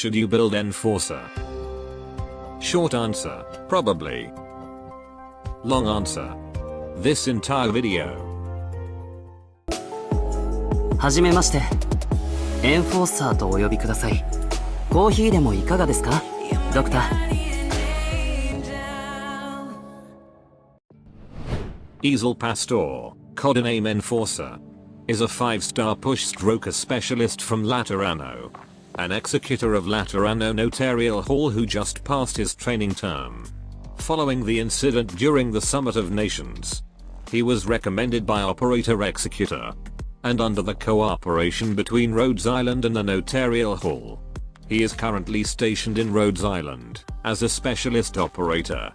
should you build Enforcer? Short answer, probably. Long answer, this entire video. はじめまして。エンフォーサーとお呼びください。コーヒーでもいかがですか、ドクター。Easel Pastor, codename Enforcer, is a 5-star push-stroker specialist from Laterano, an executor of Laterano Notarial Hall who just passed his training term. Following the incident during the Summit of Nations, he was recommended by Operator Executor, and under the cooperation between Rhodes Island and the Notarial Hall, he is currently stationed in Rhodes Island as a specialist operator.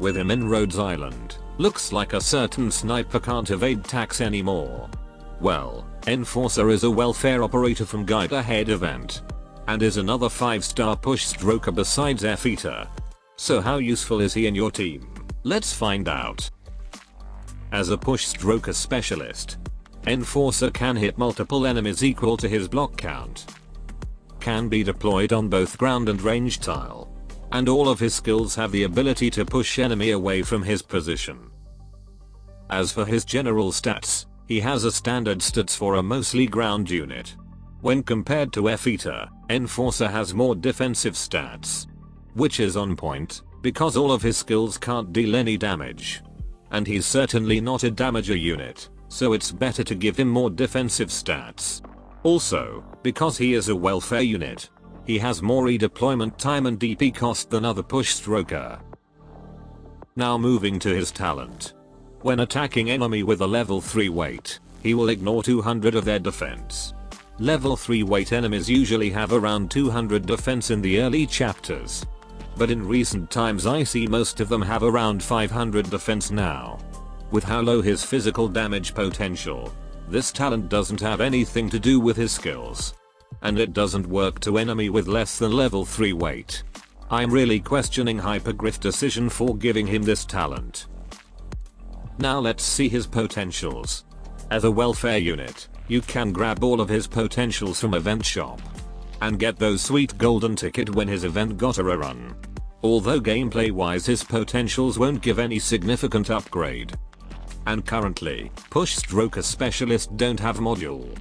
With him in Rhodes Island, looks like a certain sniper can't evade tax anymore. Well, Enforcer is a welfare operator from Guide Ahead event, and is another 5-star push-stroker besides F-Eater. So how useful is he in your team? Let's find out. As a push-stroker specialist, Enforcer can hit multiple enemies equal to his block count, can be deployed on both ground and range tile, and all of his skills have the ability to push enemy away from his position. As for his general stats, he has a standard stats for a mostly ground unit. When compared to F-Eater, Enforcer has more defensive stats, which is on point, because all of his skills can't deal any damage. And he's certainly not a damager unit, so it's better to give him more defensive stats. Also, because he is a welfare unit, he has more redeployment time and DP cost than other push-stroker. Now moving to his talent. When attacking enemy with a level 3 weight, he will ignore 200 of their defense. Level 3 weight enemies usually have around 200 defense in the early chapters, but in recent times I see most of them have around 500 defense now. With how low his physical damage potential, this talent doesn't have anything to do with his skills, and it doesn't work to enemy with less than level 3 weight. I'm really questioning Hypergriff's decision for giving him this talent. Now let's see his potentials. As a welfare unit, you can grab all of his potentials from event shop, and get those sweet golden ticket when his event got a run. Although gameplay wise his potentials won't give any significant upgrade. And currently, push-stroker specialists don't have module.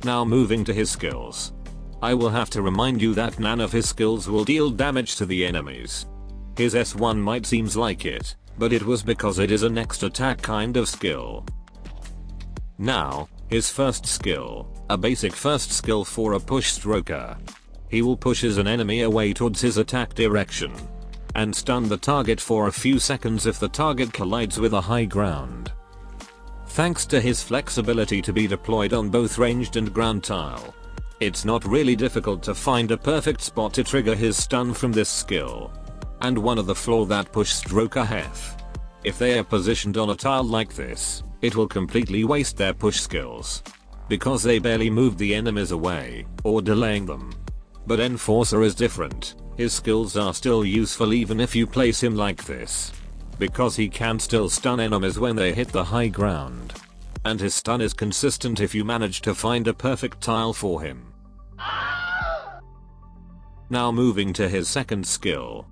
Now moving to his skills. I will have to remind you that none of his skills will deal damage to the enemies. His S1 might seems like it, but it was because it is a next attack kind of skill. Now, his first skill, a basic first skill for a push-stroker. He will pushes an enemy away towards his attack direction, and stun the target for a few seconds if the target collides with a high ground. Thanks to his flexibility to be deployed on both ranged and ground tile, it's not really difficult to find a perfect spot to trigger his stun from this skill. And one of the flaw that push-stroker have. If they are positioned on a tile like this, it will completely waste their push skills, because they barely move the enemies away, or delaying them. But Enforcer is different, his skills are still useful even if you place him like this, because he can still stun enemies when they hit the high ground. And his stun is consistent if you manage to find a perfect tile for him. Now moving to his second skill.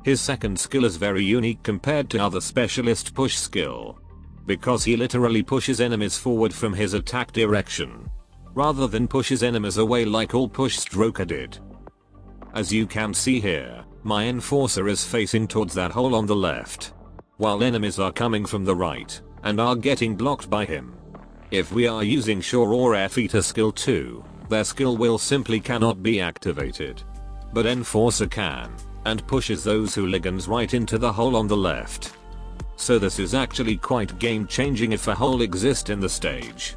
His second skill is very unique compared to other specialist push skill, because he literally pushes enemies forward from his attack direction, rather than pushes enemies away like all push-stroker did. As you can see here, my Enforcer is facing towards that hole on the left, while enemies are coming from the right, and are getting blocked by him. If we are using Shore or F-Eater skill 2, their skill will simply cannot be activated. But Enforcer can, and pushes those hooligans right into the hole on the left. So this is actually quite game changing if a hole exists in the stage.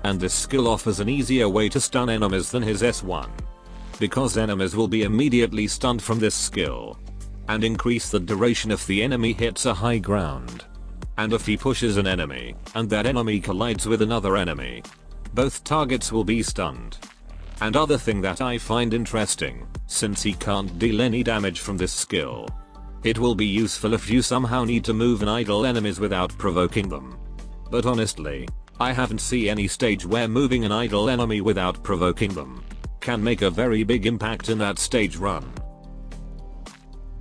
And this skill offers an easier way to stun enemies than his S1, because enemies will be immediately stunned from this skill, and increase the duration if the enemy hits a high ground. And if he pushes an enemy, and that enemy collides with another enemy, both targets will be stunned. And other thing that I find interesting, since he can't deal any damage from this skill, it will be useful if you somehow need to move and idle enemies without provoking them. But honestly, I haven't seen any stage where moving an idle enemy without provoking them can make a very big impact in that stage run.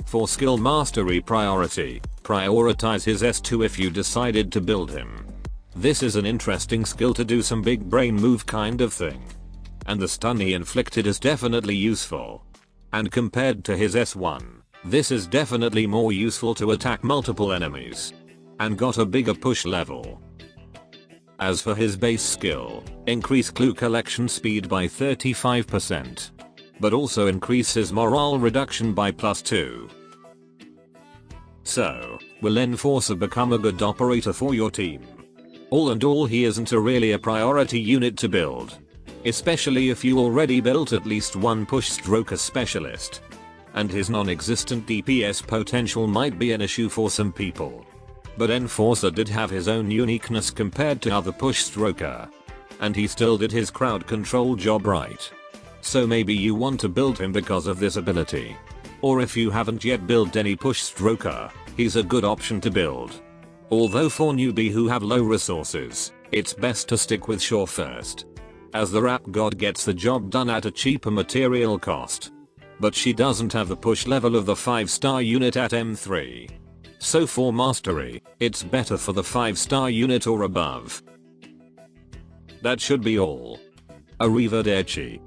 For skill mastery priority, prioritize his S2 if you decided to build him. This is an interesting skill to do some big brain move kind of thing. And the stun he inflicted is definitely useful. And compared to his S1, this is definitely more useful to attack multiple enemies. And got a bigger push level. As for his base skill, increase clue collection speed by 35%. But also increase his morale reduction by +2. So, will Enforcer become a good operator for your team? All in all, he isn't really a priority unit to build. Especially if you already built at least one push stroker specialist. And his non-existent DPS potential might be an issue for some people. But Enforcer did have his own uniqueness compared to other push stroker. And he still did his crowd control job right. So maybe you want to build him because of this ability. Or if you haven't yet built any push stroker, he's a good option to build. Although for newbie who have low resources, it's best to stick with Shaw first. As the rap god gets the job done at a cheaper material cost. But she doesn't have the push level of the 5-star unit at M3. So for mastery, it's better for the 5-star unit or above. That should be all. Arrivederci.